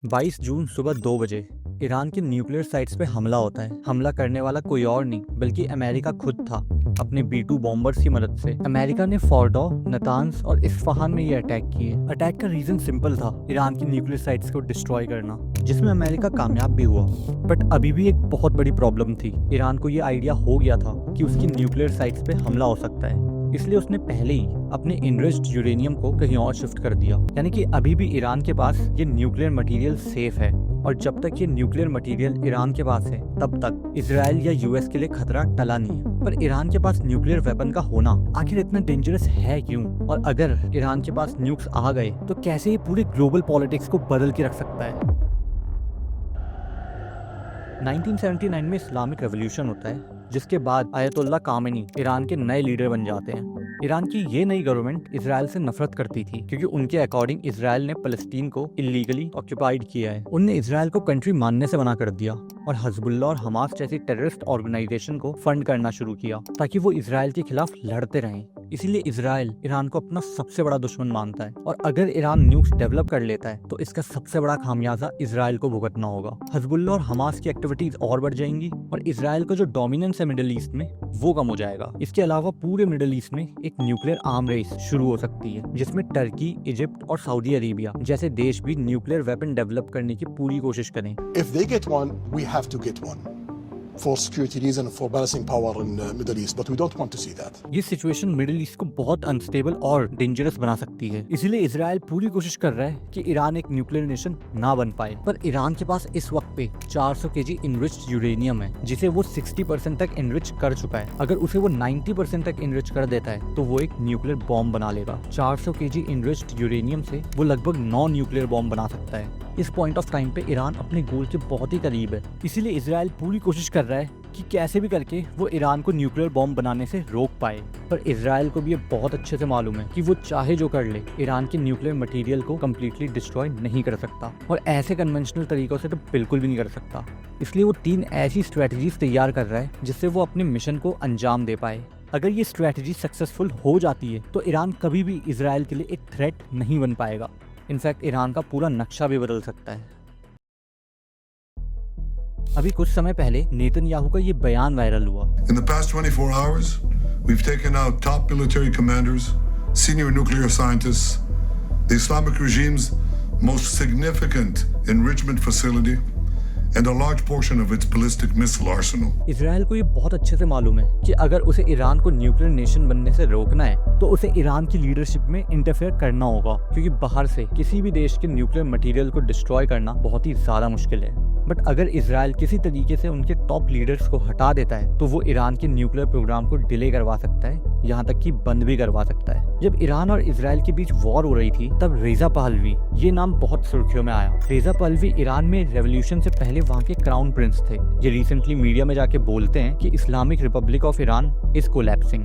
22 जून सुबह 2 बजे ईरान के न्यूक्लियर साइट्स पे हमला होता है। हमला करने वाला कोई और नहीं बल्कि अमेरिका खुद था, अपने B-2 बॉम्बर्स की मदद से। अमेरिका ने फोर्डो, नतान्स और इस्फहान में ये अटैक किए। अटैक का रीजन सिंपल था, ईरान की न्यूक्लियर साइट्स को डिस्ट्रॉय करना, जिसमें अमेरिका कामयाब भी हुआ। बट अभी भी एक बहुत बड़ी प्रॉब्लम थी। ईरान को ये आइडिया हो गया था कि उसकी न्यूक्लियर साइट्स पे हमला हो सकता है, इसलिए उसने पहले ही अपने इनरिच्ड यूरेनियम को कहीं और शिफ्ट कर दिया। यानी कि अभी भी ईरान के पास ये न्यूक्लियर मटेरियल सेफ है, और जब तक ये न्यूक्लियर मटेरियल ईरान के पास है तब तक इजराइल या यूएस के लिए खतरा टला नहीं है। पर ईरान के पास न्यूक्लियर वेपन का होना आखिर इतना डेंजरस है क्यों? और अगर ईरान के पास न्यूक्स आ गए तो कैसे ये पूरे ग्लोबल पॉलिटिक्स को बदल के रख सकता है? 1979 में इस्लामिक रेवोल्यूशन होता है, जिसके बाद आयतुल्लाह खामेनी ईरान के नए लीडर बन जाते हैं। ईरान की ये नई गवर्नमेंट इजराइल से नफरत करती थी, क्योंकि उनके अकॉर्डिंग इजराइल ने फलस्तीन को इलीगली ऑक्युपाइड किया है। उनने इजराइल को कंट्री मानने से मना कर दिया और हिजबुल्लाह और हमास जैसी टेररिस्ट ऑर्गेनाइजेशन को फंड करना शुरू किया ताकि वो इजराइल के खिलाफ लड़ते रहें। इसीलिए इजराइल ईरान को अपना सबसे बड़ा दुश्मन मानता है, और अगर ईरान न्यूक्लियर डेवलप कर लेता है तो इसका सबसे बड़ा खामियाजा इजराइल को भुगतना होगा। हिजबुल्लाह और हमास की एक्टिविटीज और बढ़ जाएंगी और इजराइल का जो डोमिनेंस है मिडिल ईस्ट में वो कम हो जाएगा। इसके अलावा पूरे मिडिल ईस्ट में एक न्यूक्लियर आर्म रेस शुरू हो सकती है, जिसमें टर्की, इजिप्ट और सऊदी अरेबिया जैसे देश भी न्यूक्लियर वेपन डेवलप करने की पूरी कोशिश करें। If they get one, we have to get one. For security reason, for balancing power in Middle East, but we don't want to see that. ये सिचुएशन मिडिल ईस्ट को बहुत unstable और dangerous बना सकती है। इसीलिए इजराइल पूरी कोशिश कर रहा है कि ईरान एक न्यूक्लियर नेशन ना बन पाए। पर ईरान के पास इस वक्त पे 400 केजी इनरिच्ड यूरेनियम है, जिसे वो 60% तक इनरिच कर चुका है। अगर उसे वो 90% तक इनरिच कर देता है तो वो एक न्यूक्लियर बॉम्ब बना लेगा। 400 केजी इनरिच्ड यूरेनियम से वो लगभग 9 न्यूक्लियर बॉम्ब बना सकता है। इस पॉइंट ऑफ टाइम पे ईरान अपने गोल के बहुत ही करीब है। इसीलिए इजराइल पूरी कोशिश कर रहा है कि कैसे भी करके वो ईरान को न्यूक्लियर बॉम्ब बनाने से रोक पाए। पर इजराइल को भी ये बहुत अच्छे से मालूम है कि वो चाहे जो कर ले, ईरान के न्यूक्लियर मटेरियल को कम्प्लीटली डिस्ट्रॉय नहीं कर सकता, और ऐसे कन्वेंशनल तरीकों से तो बिल्कुल भी नहीं कर सकता। इसलिए वो 3 ऐसी स्ट्रेटजीज तैयार कर रहा है जिससे वो अपने मिशन को अंजाम दे पाए। अगर ये स्ट्रेटजी सक्सेसफुल हो जाती है तो ईरान कभी भी इजराइल के लिए एक थ्रेट नहीं बन पाएगा। इनफैक्ट ईरान का पूरा नक्शा भी बदल सकता है। अभी कुछ समय पहले नेतन्याहू का ये बयान वायरल हुआ। In the past 24 hours, we've taken out top military commanders, senior nuclear scientists, the Islamic regime's most significant enrichment facility, and a large portion of its ballistic missile arsenal. Israel को ये बहुत अच्छे से मालूम है कि अगर उसे ईरान को न्यूक्लियर नेशन बनने से रोकना है तो उसे ईरान की लीडरशिप में इंटरफेयर करना होगा, क्योंकि बाहर से किसी भी देश के न्यूक्लियर मटेरियल को डिस्ट्रॉय करना बहुत ही ज्यादा मुश्किल है। बट अगर इजराइल किसी तरीके से उनके टॉप लीडर्स को हटा देता है तो वो ईरान के न्यूक्लियर प्रोग्राम को डिले करवा सकता है, यहाँ तक कि बंद भी करवा सकता है। जब ईरान और इजराइल के बीच वॉर हो रही थी तब रेजा पहलवी, ये नाम बहुत सुर्खियों में आया। रेजा पहलवी ईरान में रेवोल्यूशन से पहले वहाँ के क्राउन प्रिंस थे। ये रिसेंटली मीडिया में जाके बोलते हैं कि Islamic Republic of Iran is collapsing,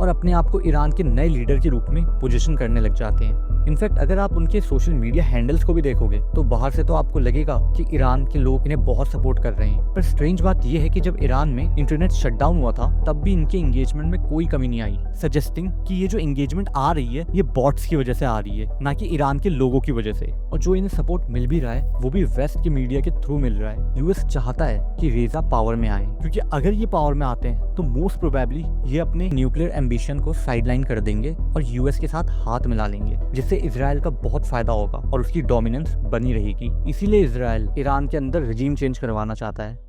और अपने आप को ईरान के नए लीडर के रूप में पोजीशन करने लग जाते हैं। इनफैक्ट अगर आप उनके सोशल मीडिया हैंडल्स को भी देखोगे तो बाहर से तो आपको लगेगा कि ईरान के लोग इन्हें बहुत सपोर्ट कर रहे हैं। पर स्ट्रेंज बात यह है कि जब ईरान में इंटरनेट शटडाउन हुआ था तब भी इनके एंगेजमेंट में कोई कमी नहीं आई, सजेस्टिंग कि ये जो एंगेजमेंट आ रही है ये बॉट्स की वजह से आ रही है, ना कि ईरान के लोगों की वजह से। और जो इन्हें सपोर्ट मिल भी रहा है वो भी वेस्ट के मीडिया के थ्रू मिल रहा है। यूएस चाहता है कि रेजा पावर में आए, क्योंकि अगर ये पावर में आते हैं तो मोस्ट प्रोबेबली ये अपने न्यूक्लियर एम्बिशन को साइडलाइन कर देंगे और यूएस के साथ हाथ मिला लेंगे, जिससे इजराइल का बहुत फायदा होगा और उसकी डोमिनेंस बनी रहेगी। इसीलिए इजराइल ईरान के अंदर रिजीम चेंज करवाना चाहता है।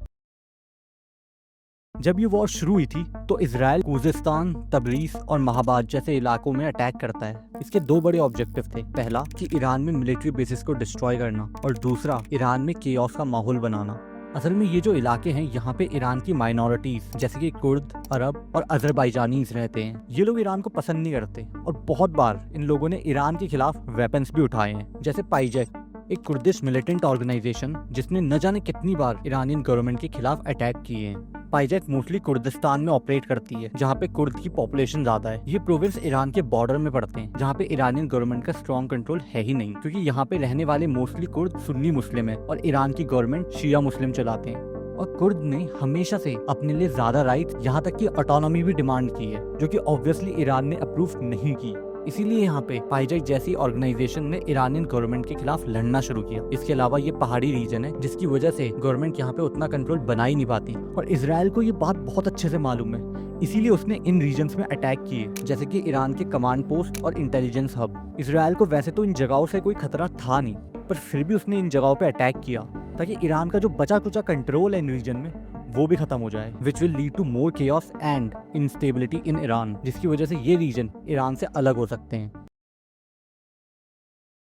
जब ये वॉर शुरू हुई थी तो इजराइल खूज़िस्तान, तबरीज और महाबाद जैसे इलाकों में अटैक करता है। इसके 2 बड़े ऑब्जेक्टिव थे, पहला कि ईरान में मिलिट्री बेसिस को डिस्ट्रॉय करना, और दूसरा ईरान में केओस का माहौल बनाना। असल में ये जो इलाके हैं यहाँ पे ईरान की माइनॉरिटीज जैसे कि कुर्द, अरब और अजरबैजानीज रहते हैं। ये लोग ईरान को पसंद नहीं करते और बहुत बार इन लोगों ने ईरान के खिलाफ वेपन्स भी उठाए हैं, जैसे पाइजेक, एक कुर्दिश मिलिटेंट ऑर्गेनाइजेशन जिसने न जाने कितनी बार ईरानियन गवर्नमेंट के खिलाफ अटैक किए हैं। पाइजेक मोस्टली कुर्दिस्तान में ऑपरेट करती है, जहाँ पे कुर्द की पॉपुलेशन ज्यादा है। ये प्रोविंस ईरान के बॉर्डर में पड़ते हैं, जहाँ पे ईरानियन गवर्नमेंट का स्ट्रॉन्ग कंट्रोल है ही नहीं, क्योंकि यहाँ पे रहने वाले मोस्टली कुर्द सुन्नी मुस्लिम है और ईरान की गवर्नमेंट शिया मुस्लिम चलाते हैं। और कुर्द ने हमेशा से अपने लिए ज्यादा राइट, यहाँ तक कि ऑटोनॉमी भी डिमांड की है, जो कि ऑब्वियसली ईरान ने अप्रूव नहीं की। इसीलिए यहाँ पे पाइजेक जैसी ऑर्गेनाइजेशन ने ईरानियन गवर्नमेंट के खिलाफ लड़ना शुरू किया। इसके अलावा ये पहाड़ी रीजन है जिसकी वजह से गवर्नमेंट यहाँ पे उतना कंट्रोल बना ही नहीं पाती और इसराइल को ये बात बहुत अच्छे से मालूम है, इसीलिए उसने इन रीजन्स में अटैक किए, जैसे कि ईरान के कमांड पोस्ट और इंटेलिजेंस हब। इसराइल को वैसे तो इन जगहों से कोई खतरा था नहीं, पर फिर भी उसने इन जगहों पे अटैक किया ताकि ईरान का जो बचा कुचा कंट्रोल है इन रीजन में वो भी खत्म हो जाए, which will lead to more chaos and instability in Iran, जिसकी वजह से ये रीजन ईरान से अलग हो सकते हैं।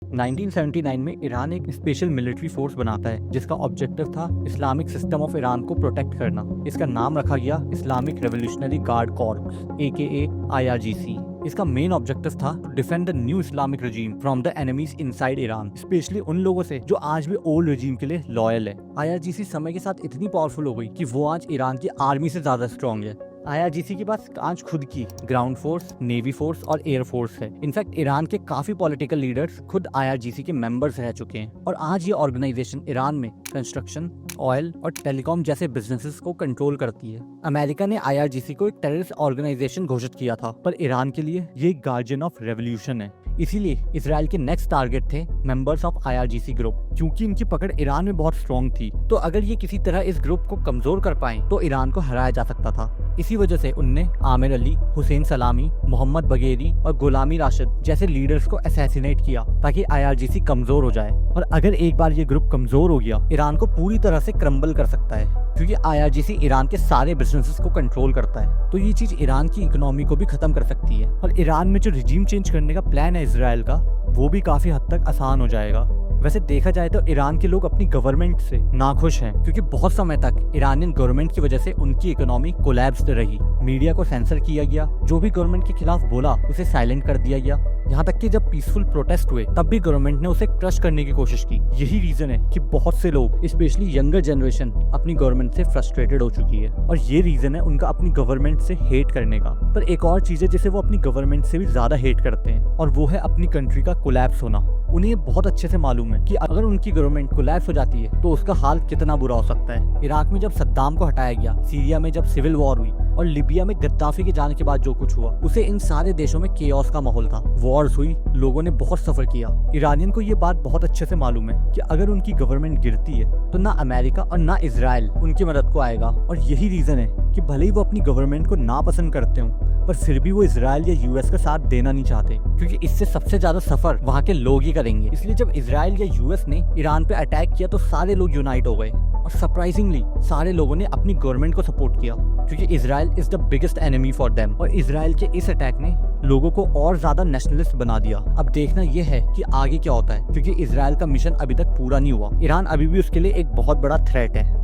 1979 में ईरान एक स्पेशल मिलिट्री फोर्स बनाता है जिसका ऑब्जेक्टिव था इस्लामिक सिस्टम ऑफ ईरान को प्रोटेक्ट करना। इसका नाम रखा गया Islamic revolutionary guard corps AKA IRGC। इसका मेन ऑब्जेक्टिव था to defend the new Islamic regime from the enemies inside Iran, specially उन लोगों से जो आज भी ओल्ड regime के लिए लॉयल है। IRGC समय के साथ इतनी पावरफुल हो गई कि वो आज ईरान की आर्मी से ज्यादा स्ट्रॉन्ग है। IRGC के पास आज खुद की ग्राउंड फोर्स, नेवी फोर्स और एयर फोर्स है। इनफैक्ट ईरान के काफी पॉलिटिकल लीडर्स खुद IRGC के मेंबर्स रह चुके हैं और आज ये ऑर्गेनाइजेशन ईरान में कंस्ट्रक्शन, ऑयल और टेलीकॉम जैसे बिजनेसेस को कंट्रोल करती है। अमेरिका ने IRGC को एक टेररिस्ट ऑर्गेनाइजेशन घोषित किया था, पर ईरान के लिए ये एक गार्जियन ऑफ रेवोल्यूशन है। इसीलिए इसराइल के नेक्स्ट टारगेट थे मेंबर्स ऑफ IRGC ग्रुप, क्योंकि इनकी पकड़ ईरान में बहुत स्ट्रॉन्ग थी। तो अगर ये किसी तरह इस ग्रुप को कमजोर कर पाए तो ईरान को हराया जा सकता था। इसी वजह से उनने आमिर अली, हुसैन सलामी, मोहम्मद बगेरी और गुलामी राशिद जैसे लीडर्स को असैसिनेट किया ताकि IRGC कमजोर हो जाए। और अगर एक बार ये ग्रुप कमजोर हो गया, ईरान को पूरी तरह से क्रम्बल कर सकता है, क्योंकि IRGC ईरान के सारे बिजनेसेस को कंट्रोल करता है। तो ये चीज ईरान की इकोनॉमी को भी खत्म कर सकती है और ईरान में जो रिजीम चेंज करने का प्लान है इसराइल का, वो भी काफी हद तक आसान हो जाएगा। वैसे देखा जाए तो ईरान के लोग अपनी गवर्नमेंट से नाखुश हैं, क्योंकि बहुत समय तक ईरानियन गवर्नमेंट की वजह से उनकी इकोनॉमी कोलैप्स्ड रही। मीडिया को सेंसर किया गया, जो भी गवर्नमेंट के खिलाफ बोला उसे साइलेंट कर दिया गया। यहाँ तक कि जब पीसफुल प्रोटेस्ट हुए तब भी गवर्नमेंट ने उसे क्रश करने की कोशिश की। यही रीजन है कि बहुत से लोग, स्पेशली यंगर जनरेशन, अपनी गवर्नमेंट से फ्रस्ट्रेटेड हो चुकी है और ये रीजन है उनका अपनी गवर्नमेंट से हेट करने का। पर एक और चीज है जिसे वो अपनी गवर्नमेंट से भी ज्यादा हेट करते हैं, और वो है अपनी कंट्री का कोलैप्स होना। उन्हें बहुत अच्छे से मालूम है कि अगर उनकी गवर्नमेंट कोलैप्स हो जाती है तो उसका हाल कितना बुरा हो सकता है। इराक में जब सद्दाम को हटाया गया, सीरिया में जब सिविल वॉर हुई और लिबिया में गद्दाफी के जाने के बाद जो कुछ हुआ, उसे इन सारे देशों में केओस का माहौल था। वॉर्स हुई, लोगों ने बहुत सफर किया। ईरानियन को ये बात बहुत अच्छे से मालूम है कि अगर उनकी गवर्नमेंट गिरती है तो ना अमेरिका और ना इजराइल उनकी मदद को आएगा। और यही रीजन है कि भले ही वो अपनी गवर्नमेंट को ना पसंद करते हो, पर फिर भी वो इजराइल या यूएस का साथ देना नहीं चाहते, क्योंकि इससे सबसे ज्यादा सफर वहाँ के लोग ही करेंगे। इसलिए जब इजराइल या यूएस ने ईरान पे अटैक किया तो सारे लोग यूनाइट हो गए और सरप्राइजिंगली सारे लोगों ने अपनी गवर्नमेंट को सपोर्ट किया, क्योंकि Israel is the biggest enemy for them. और इजराइल के इस अटैक ने लोगों को और ज्यादा नेशनलिस्ट बना दिया। अब देखना यह है कि आगे क्या होता है, क्योंकि इजराइल का मिशन अभी तक पूरा नहीं हुआ। ईरान अभी भी उसके लिए एक बहुत बड़ा थ्रेट है।